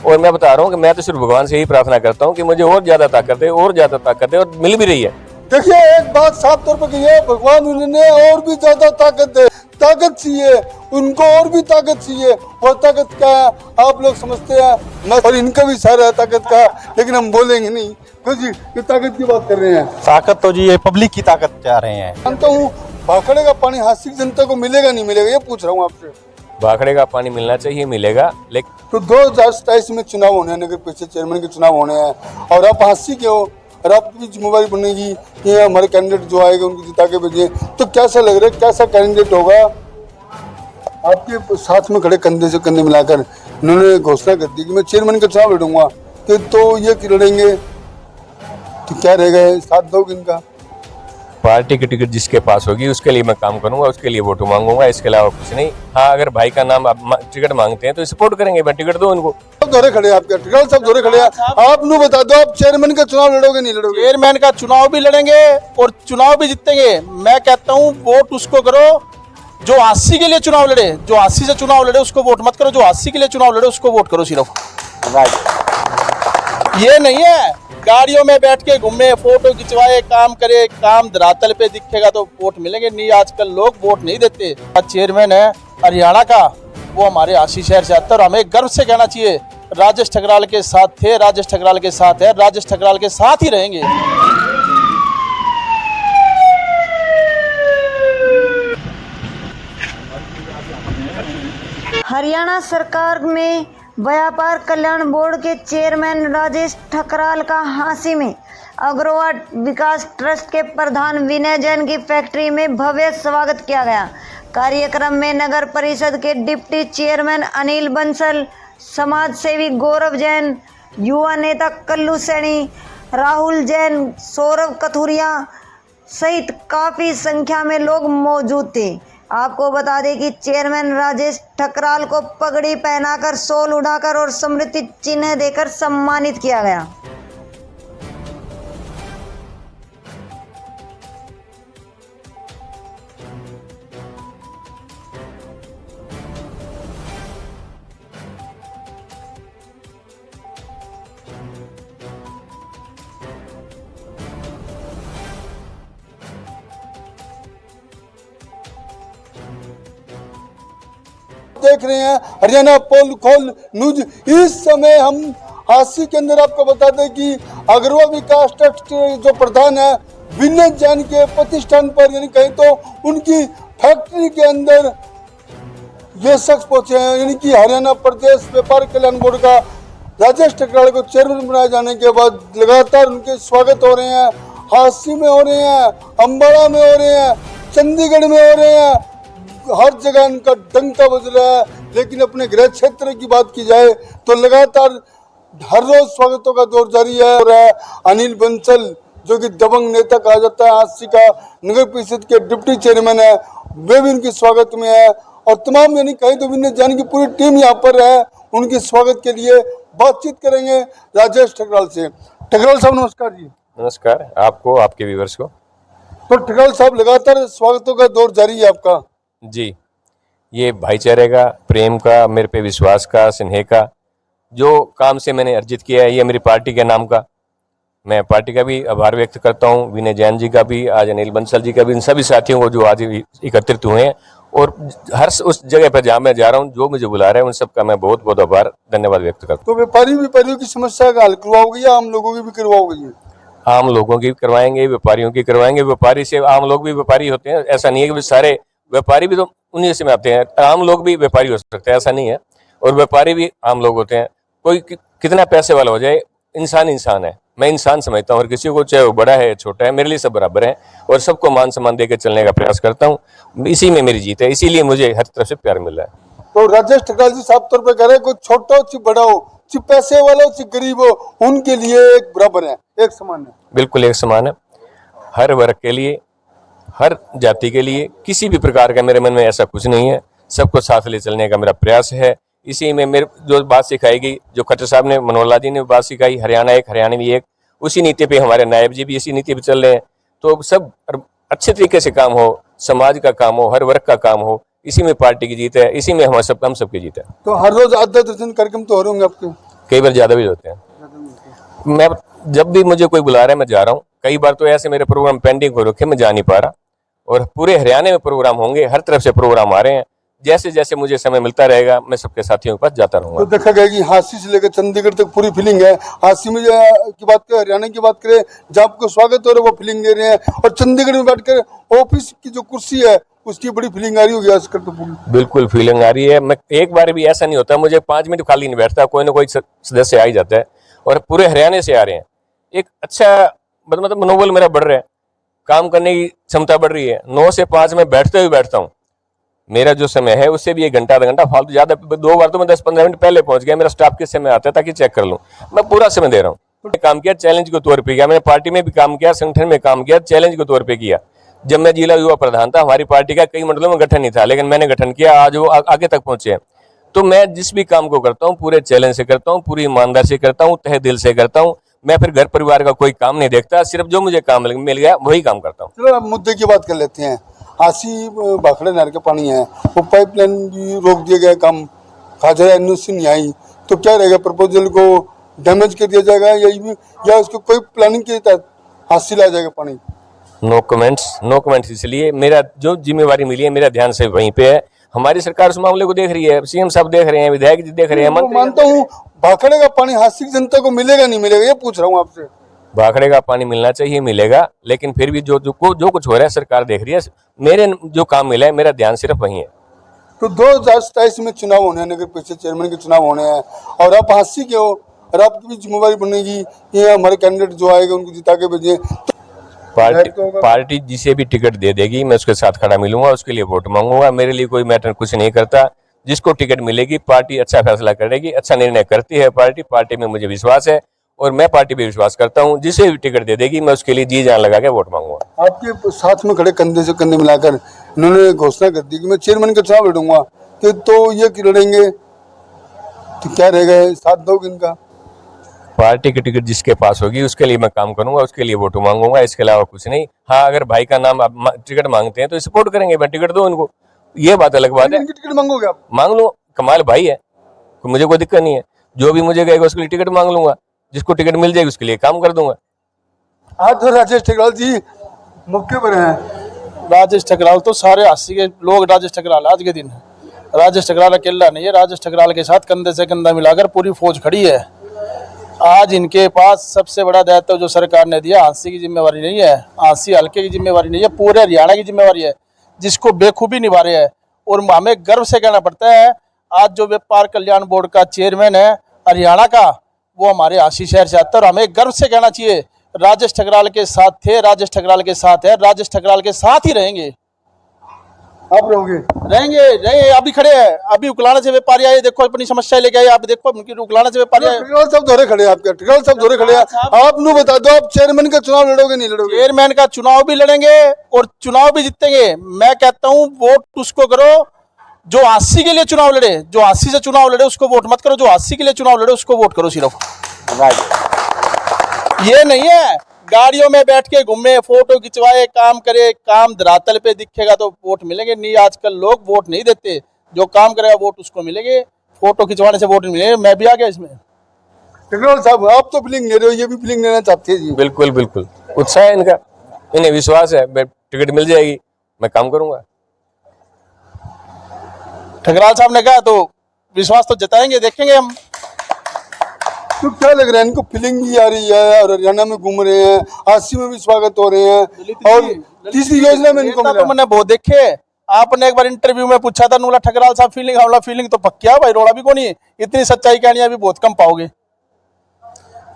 और मैं बता रहा हूँ कि मैं तो सिर्फ भगवान से ही प्रार्थना करता हूँ कि मुझे और ज्यादा ताकत दे, और ज्यादा ताकत दे, और मिल भी रही है। देखिए, एक बात साफ तौर पर कही है, भगवान उन्हें और भी ज्यादा ताकत दे। ताकत चाहिए उनको, और भी ताकत चाहिए। वो ताकत क्या है आप लोग समझते हैं, मैं और इनका भी सारा है ताकत का, लेकिन हम बोलेंगे नहीं क्योंकि ये ताकत की बात कर रहे हैं। ताकत तो जी ये पब्लिक की ताकत चाह रहे हैं। जानता हूँ भाखड़े का पानी हासिल जनता को मिलेगा नहीं मिलेगा, ये पूछ रहा हूँ आपसे। भाखड़े का पानी मिलना चाहिए, मिलेगा, लेकिन तो 2027 में चुनाव होने हैं, नगर परिषद चेयरमैन के चुनाव होने हैं, और आप हांसी के हो और आपकी भी जिम्मेवारी बनेगी कि हमारे कैंडिडेट जो आएगा उनको जिता के भेजिए। तो कैसा लग रहा है, कैसा कैंडिडेट होगा? आपके साथ में खड़े कंधे से कंधे मिलाकर उन्होंने घोषणा कर दी कि मैं चेयरमैन का चुनाव लड़ूंगा, तो ये लड़ेंगे तो क्या रहेगा, साथ दोगे इनका? पार्टी की टिकट जिसके पास होगी उसके लिए मैं काम करूंगा, उसके लिए वोट मांगूंगा, इसके अलावा कुछ नहीं। हाँ, अगर भाई का नाम आप टिकट मांगते हैं तो सपोर्ट करेंगे, मैं टिकट दो उनको। सब दौरे खड़े हैं आपके, टिकल सब दौरे खड़े हैं। आप नु बता दो, आप चेयरमैन का चुनाव लड़ोगे नहीं लड़ोगे? चेयरमैन का चुनाव भी लड़ेंगे और चुनाव भी जीतेंगे। मैं कहता हूँ वोट उसको करो जो हास्य के लिए चुनाव लड़े, जो हास्य से चुनाव लड़े उसको वोट मत करो, जो हास्य के लिए चुनाव लड़े उसको वोट करो सिर्फ। ये नहीं है गाड़ियों में बैठ के घूमे, फोटो खिंचवाए, काम करे, काम धरातल पे दिखेगा तो वोट मिलेंगे नहीं। आजकल लोग वोट नहीं देते। चेयरमैन है हरियाणा का, वो हमारे आशीष शहर से आता है और हमें गर्व से कहना चाहिए राजेश ठकराल के साथ थे, राजेश ठकराल के साथ है, राजेश ठकराल के साथ ही रहेंगे। हरियाणा सरकार में व्यापार कल्याण बोर्ड के चेयरमैन राजेश ठकराल का हांसी में अग्रवा विकास ट्रस्ट के प्रधान विनय जैन की फैक्ट्री में भव्य स्वागत किया गया। कार्यक्रम में नगर परिषद के डिप्टी चेयरमैन अनिल बंसल, समाज सेवी गौरव जैन, युवा नेता कल्लू सैनी, राहुल जैन, सौरभ कथुरिया सहित काफी संख्या में लोग मौजूद थे। आपको बता दें कि चेयरमैन राजेश ठकराल को पगड़ी पहनाकर, शॉल उड़ाकर और स्मृति चिन्ह देकर सम्मानित किया गया। देख रहे हैं हरियाणा पोल खोल न्यूज। इस समय हम हांसी के अंदर आपको बता दें कि अग्रवा विकास ट्रस्ट जो प्रधान है विनय जैन के प्रतिष्ठान पर, यानी कहीं तो उनकी फैक्ट्री के अंदर ये शख्स पहुंचे हैं, यानी कि हरियाणा प्रदेश व्यापार कल्याण बोर्ड का राजेश ठकराल को चेयरमैन बनाए जाने के बाद लगातार उनके स्वागत हो रहे हैं। हांसी में हो रहे हैं, अम्बाड़ा में हो रहे हैं, चंडीगढ़ में हो रहे हैं, हर जगह इनका डंका बज रहा है। लेकिन अपने गृह क्षेत्र की बात की जाए तो लगातार हर रोज स्वागतों का दौर जारी है। अनिल बंसल जो कि दबंग नेता कहा जाता है, हांसी का नगर परिषद के डिप्टी चेयरमैन है, वे भी उनके स्वागत में है और तमाम यानी कहीं तो विनय जैन की पूरी टीम यहाँ पर है उनके स्वागत के लिए। बातचीत करेंगे राजेश ठकराल से। ठकराल साहब नमस्कार जी। नमस्कार आपको, आपके व्यूअर्स को। तो ठकराल साहब लगातार स्वागतों का दौर जारी है आपका। जी, ये भाईचारे का, प्रेम का, मेरे पे विश्वास का, स्नेह का जो काम से मैंने अर्जित किया है, ये मेरी पार्टी के नाम का। मैं पार्टी का भी आभार व्यक्त करता हूँ, विनय जैन जी का भी, आज अनिल बंसल जी का भी, इन सभी साथियों को जो आज एकत्रित हुए हैं और हर उस जगह पर जहाँ मैं जा रहा हूँ जो मुझे बुला रहे हैं, उन सबका मैं बहुत बहुत आभार धन्यवाद व्यक्त करता हूँ। तो व्यापारियों की समस्या का हल करवाओगे या आम लोगों की भी करवाओगे जी? आम लोगों की भी करवाएंगे, व्यापारियों की करवाएंगे। व्यापारी से आम लोग भी व्यापारी होते हैं, ऐसा नहीं है कि सारे व्यापारी भी तो उन्हीं से में आते हैं। आम लोग भी व्यापारी हो सकते हैं, ऐसा नहीं है, और व्यापारी भी आम लोग होते हैं। कोई कितना पैसे वाला हो जाए, इंसान इंसान है। मैं इंसान समझता हूँ और किसी को, चाहे वो बड़ा है छोटा है, मेरे लिए सब बराबर है और सबको मान सम्मान देकर चलने का प्रयास करता हूँ। इसी में मेरी जीत है, इसीलिए मुझे हर तरफ से प्यार मिल रहा है। तो राजेश ठकराल जी साफ तौर पर कह रहे हैं कोई छोटा हो चाहे बड़ा हो, चाहे पैसे वाला हो चाहे गरीब हो, उनके लिए एक बराबर है, एक समान है। बिल्कुल एक समान है, हर वर्ग के लिए, हर जाति के लिए, किसी भी प्रकार का मेरे मन में ऐसा कुछ नहीं है। सबको साथ ले चलने का मेरा प्रयास है। इसी में मेरे जो बात सिखाई गई, जो खट्टर साहब ने, मनोहर जी ने बात सिखाई, हरियाणा एक, हरियाणवी एक, उसी नीति पे हमारे नायब जी भी इसी नीति पे चल रहे हैं। तो सब अच्छे तरीके से काम हो, समाज का काम हो, हर वर्ग का काम हो, इसी में पार्टी की जीत है, इसी में हम सबकी जीत है। तो हर रोज आधा दर्जन कार्यक्रम तो हो रहे होंगे आपके? कई बार ज़्यादा भी होते हैं। मैं जब भी मुझे कोई बुला रहा है मैं जा रहा हूँ। कई बार तो ऐसे मेरे प्रोग्राम पेंडिंग हो रखे मैं जा नहीं पा रहा, और पूरे हरियाणा में प्रोग्राम होंगे, हर तरफ से प्रोग्राम आ रहे हैं। जैसे जैसे मुझे समय मिलता रहेगा मैं सबके साथियों के पास जाता रहूंगा। तो देखा गया कि हांसी से लेकर चंडीगढ़ तक पूरी फीलिंग है। हांसी में की बात करें, हरियाणा की बात करें, जहाँ आपको स्वागत हो रहा है वो फीलिंग दे रहे हैं, और चंडीगढ़ में बैठकर ऑफिस की जो कुर्सी है उसकी बड़ी फीलिंग आ रही होगी आजकल तो पूरी। बिल्कुल फीलिंग आ रही है। मैं एक बार भी ऐसा नहीं होता मुझे 5 मिनट खाली नहीं बैठता, कोई ना कोई सदस्य आ ही जाता है, और पूरे हरियाणा से आ रहे हैं। एक अच्छा मतलब मनोबल मेरा बढ़ रहा है, काम करने की क्षमता बढ़ रही है। 9 से 5 में बैठते हुए बैठता हूँ। मेरा जो समय है उससे भी 1 घंटा आधा घंटा फालतू, ज्यादा 2 बार तो मैं 10-15 मिनट पहले पहुंच गया। मेरा स्टाफ किस समय आता है ताकि चेक कर लूं, मैं पूरा समय दे रहा हूँ। मैंने काम किया चैलेंज के तौर पे किया, मैंने पार्टी में भी काम किया, संगठन में काम किया, चैलेंज के तौर पे किया। जब मैं जिला युवा प्रधान था, हमारी पार्टी का कई मंडलों में गठन नहीं था, लेकिन मैंने गठन किया, आज वो आगे तक पहुंचे हैं। तो मैं जिस भी काम को करता हूँ पूरे चैलेंज से करता हूँ, पूरी ईमानदारी से करता हूँ, तहे दिल से करता हूँ। मैं फिर घर परिवार का कोई काम नहीं देखता, सिर्फ जो मुझे काम मिल गया वही काम करता हूँ। चलो अब मुद्दे की बात कर लेते हैं। हांसी भाखड़े नहर का पानी है, वो पाइपलाइन भी रोक दिया गया, काम खाजरा एनओसी नहीं आई, तो क्या रहेगा? प्रपोजल को डैमेज कर दिया जाएगा या उसको कोई प्लानिंग के तहत हांसी लाया जाएगा पानी? No comments. इसलिए मेरा जो जिम्मेवारी मिली है मेरा ध्यान से वहीं पे है। हमारी सरकार उस मामले को देख रही है, सीएम साहब देख रहे हैं, विधायक जी देख रहे हैं। मैं मानता हूँ भाखड़े का पानी हांसी की जनता को मिलेगा नहीं मिलेगा, ये पूछ रहा हूँ आपसे। भाखड़े का पानी मिलना चाहिए, मिलेगा, लेकिन फिर भी जो कुछ हो रहा है सरकार देख रही है। मेरे जो काम मिला है मेरा ध्यान सिर्फ वहीं है। तो 2027 में चुनाव होने हैं, नगर परिषद चेयरमैन के चुनाव होने हैं, और आप हांसी के हो, और आपकी भी जिम्मेवारी बनेगी ये हमारे कैंडिडेट जो आएगा उनको जिता के भेजें। पार्टी जिसे भी टिकट दे देगी मैं उसके साथ खड़ा मिलूंगा, उसके लिए वोट मांगूंगा। मेरे लिए कोई मैटर कुछ नहीं करता। जिसको टिकट मिलेगी पार्टी अच्छा फैसला करेगी, अच्छा निर्णय करती है पार्टी में मुझे विश्वास है, और मैं पार्टी पे विश्वास करता हूं। जिसे भी टिकट दे देगी मैं उसके लिए जी जान लगा के वोट मांगूंगा। आपके साथ में खड़े कंधे से कंधे मिलाकर इन्होंने घोषणा कर दी कि मैं चेयरमैन का चुनाव लड़ूंगा, तो ये लड़ेंगे तो क्या रहेगा, साथ दोगे इनका? पार्टी की टिकट जिसके पास होगी उसके लिए मैं काम करूंगा, उसके लिए वोट मांगूंगा, इसके अलावा कुछ नहीं। हाँ, अगर भाई का नाम टिकट मांगते हैं तो सपोर्ट करेंगे, मैं टिकट दो उनको, ये बात अलग बात है। टिकट मांगोगे आप? मांग लो, कमाल भाई है, मुझे कोई दिक्कत नहीं है। जो भी मुझे कहेगा उसके लिए टिकट मांग लूंगा, जिसको टिकट मिल जाएगी उसके लिए काम कर दूंगा। आज तो राजेश ठकराल जी मौके पर हैं। राजेश ठकराल तो सारे हांसी के लोग, राजेश ठकराल आज के दिन राजेश ठकराल अकेला नहीं है, राजेश ठकराल के साथ कंधे से कंधा मिलाकर पूरी फौज खड़ी है। आज इनके पास सबसे बड़ा दायित्व जो सरकार ने दिया, हांसी की जिम्मेवारी नहीं है, हांसी हल्के की जिम्मेवारी नहीं है, पूरे हरियाणा की जिम्मेवारी है, जिसको बेखूबी निभा रहे हैं। और हमें गर्व से कहना पड़ता है, आज जो व्यापार कल्याण बोर्ड का चेयरमैन है हरियाणा का, वो हमारे हांसी शहर से आता है, और हमें गर्व से कहना चाहिए राजेश ठकराल के साथ थे, राजेश ठकराल के साथ है, राजेश ठकराल के साथ ही रहेंगे। आप रहोगे? रहेंगे। अभी खड़े हैं, अभी उकलाना से व्यापारी आए, देखो अपनी समस्या लेके आए, आप देखो उनकी उकलाना से व्यापारी आए। ठकराल साहब दोहरे खड़े हैं, आपके ठकराल साहब दोहरे खड़े हैं। आप नु बता दो, आप चेयरमैन का चुनाव लड़ोगे नहीं लड़ोगे? चेयरमैन का चुनाव भी लड़ेंगे और चुनाव भी जीतेंगे। मैं कहता हूँ वोट उसको करो जो हांसी के लिए चुनाव लड़े, जो हांसी से चुनाव लड़े उसको वोट मत करो, जो हांसी के लिए चुनाव लड़े उसको वोट करो सिर्फ। ये नहीं है गाड़ियों में बैठ के घूमे, फोटो खिंचवाए, काम करे, काम धरातल पे दिखेगा तो वोट मिलेंगे नहीं। आजकल लोग वोट नहीं देते, जो काम करेगा वोट उसको मिलेंगे, फोटो खिंचवाने से वोट नहीं मिलेंगे। मैं भी आ गया इसमें। ठकराल साहब आप तो फीलिंग ले रहे हो, ये भी फीलिंग लेना चाहते हैं जी? बिल्कुल उत्साह है इनका, इन्हें विश्वास है टिकट मिल जाएगी, मैं काम करूंगा। ठकराल साहब ने कहा तो विश्वास तो जताएंगे, देखेंगे हम। तो क्या लग रहा है इनको, फीलिंग भी आ रही है, और हरियाणा में घूम रहे हैं, हांसी में भी स्वागत हो रहे हैं, और तीसरी योजना में इनको तो मैंने बहुत देखे। आपने एक बार इंटरव्यू में पूछा था नूला ठकराल साहब फीलिंग, हमला फीलिंग तो पक्की है भाई, रोड़ा भी कौन है, इतनी सच्चाई कहानियां भी बहुत कम पाओगे।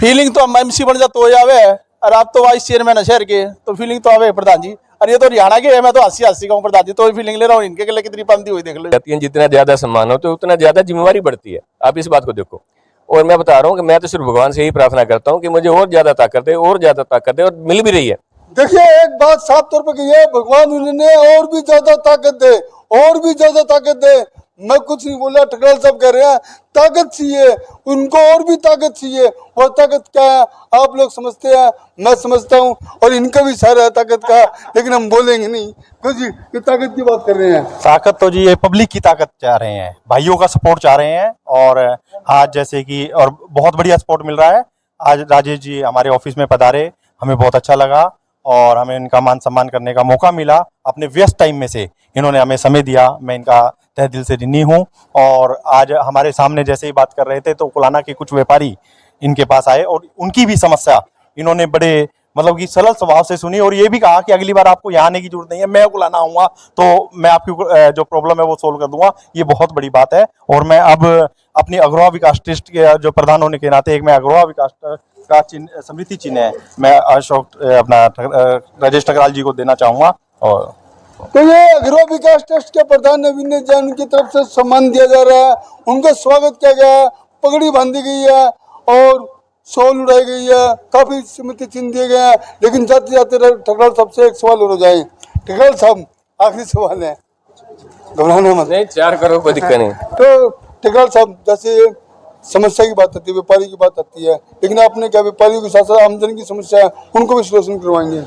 फीलिंग तो हम एमसी बन जाते हो जावे, और आप तो वाइस चेयरमैन है शहर के, तो फीलिंग तो आवे प्रधान जी। और ये तो हरियाणा के है, मैं तो हांसी कहूँ प्रधान जी, तो फीलिंग ले रहा हूँ। इनके लिए कितनी पाबंदी हुई देख लो। जितना ज्यादा सम्मान होता है उतना ज्यादा जिम्मेवारी बढ़ती है, आप इस बात को देखो। और मैं बता रहा हूँ कि मैं तो सिर्फ भगवान से ही प्रार्थना करता हूँ कि मुझे और ज्यादा ताकत दे, और ज्यादा ताकत दे, और मिल भी रही है। देखिए एक बात साफ तौर पर कही है, भगवान उन्हें और भी ज्यादा ताकत दे, और भी ज्यादा ताकत दे। मैं कुछ नहीं बोला। ठकराल साहब कह रहे हैं ताकत चाहिए, उनको और भी ताकत चाहिए। वो ताकत क्या है आप लोग समझते हैं, मैं समझता हूँ, और इनका भी सारा है ताकत का, लेकिन हम बोलेंगे नहीं क्योंकि ये ताकत की बात कर रहे हैं। ताकत तो जी ये पब्लिक की ताकत चाह रहे हैं, भाइयों का सपोर्ट चाह रहे हैं। और आज जैसे कि और बहुत बढ़िया सपोर्ट मिल रहा है। आज राजेश जी हमारे ऑफिस में पधारे, हमें बहुत अच्छा लगा और हमें इनका मान सम्मान करने का मौका मिला। अपने व्यस्त टाइम में से इन्होंने हमें समय दिया, मैं इनका तहे दिल से ऋणी हूँ। और आज हमारे सामने जैसे ही बात कर रहे थे तो कुलाना के कुछ व्यापारी इनके पास आए और उनकी भी समस्या इन्होंने बड़े मतलब कि सरल स्वभाव से सुनी और ये भी कहा कि अगली बार आपको यहाँ आने की जरूरत नहीं है, मैं कुलाना आऊँगा तो मैं आपकी जो प्रॉब्लम है वो सोल्व कर दूंगा। ये बहुत बड़ी बात है। और मैं अब अपनी अग्रवा विकास ट्रस्ट के जो प्रधान होने के नाते एक मैं अग्रवा विकास का चिन्ह, स्मृति चिन्ह है, मैं अशोक अपना राजेश ठकराल जी को देना चाहूँगा। और तो ये अग्रवा विकास ट्रस्ट के प्रधान नवीन जैन की तरफ से सम्मान दिया जा रहा है, उनका स्वागत किया गया है, पगड़ी बांधी गई है और शॉल उड़ाई गई है, काफी स्मृति चिन्ह दिए गए हैं। लेकिन जाते जाते ठकराल साहब से एक सवाल और हो जाए। ठकराल साहब आखिरी सवाल है, घबराना मत। नहीं, 4 करो, कोई दिक्कत नहीं। तो ठकराल साहब जैसे समस्या की बात आती है, व्यापारी की बात आती है, लेकिन आपने क्या व्यापारियों के साथ साथ आमजन की समस्या है उनको भी सॉल्यूशन करवाएंगे?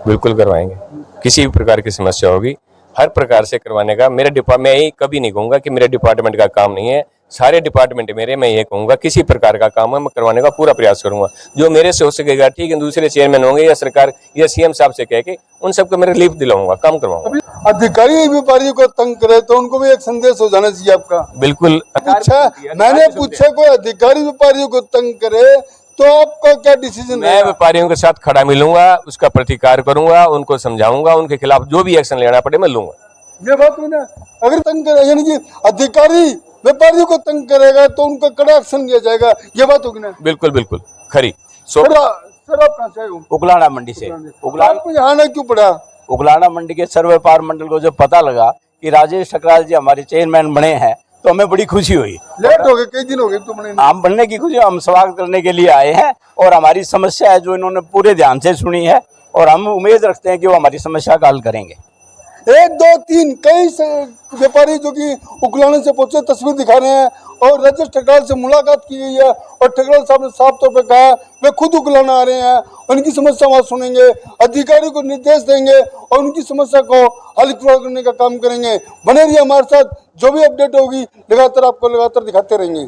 बिल्कुल करवाएंगे, किसी भी प्रकार की समस्या होगी हर प्रकार से करवाने का मेरा डिपार्टमेंट, मैं ये कभी नहीं कहूँगा कि मेरे डिपार्टमेंट का काम नहीं है, सारे डिपार्टमेंट मेरे, मैं ये कहूँगा किसी प्रकार का काम है मैं करवाने का पूरा प्रयास करूंगा। जो मेरे से हो सकेगा ठीक है, दूसरे चेयरमैन होंगे या सरकार या सीएम साहब से कह के उन सबको मैं रिलीफ दिलाऊंगा, काम करवाऊंगा। अधिकारी व्यापारियों को तंग करे तो उनको भी एक संदेश हो जाना चाहिए आपका। बिल्कुल मैंने पूछा कोई अधिकारी व्यापारियों को तंग करे तो आपका क्या डिसीजन? मैं व्यापारियों के साथ खड़ा मिलूंगा, उसका प्रतिकार करूंगा, उनको समझाऊंगा, उनके खिलाफ जो भी एक्शन लेना पड़े मैं लूंगा। ये बात हुई ना, अगर तंग करे यानी कि अधिकारी व्यापारियों को तंग करेगा तो उनका कड़ा एक्शन लिया जाएगा, ये बात होगी ना? बिल्कुल बिल्कुल खरी। सर आप कहाँ से आए हो? उगलाना मंडी से। आपको यहाँ आना क्यों पड़ा? उगलाना मंडी के सर्व व्यापार मंडल को जब पता लगा कि राजेश ठकराल जी हमारे चेयरमैन बने हैं तो हमें बड़ी खुशी हुई। लेट हो गए, कई दिन हो गए तो बने। हम बनने की खुशी, हम स्वागत करने के लिए आए हैं और हमारी समस्या है जो इन्होंने पूरे ध्यान से सुनी है और हम उम्मीद रखते हैं कि वो हमारी समस्या का हल करेंगे। 1 2 3 कई व्यापारी जो कि उगलाने से पहुंचे तस्वीर दिखा रहे हैं और राजेश ठकराल से मुलाकात की गई है और ठकराल साहब ने साफ तौर पर कहा वे खुद उगलाना आ रहे हैं, उनकी समस्या वहाँ सुनेंगे, अधिकारी को निर्देश देंगे और उनकी समस्या को हल करने का काम करेंगे। बने रहिए हमारे साथ, जो भी अपडेट होगी लगातार आपको दिखाते रहेंगे।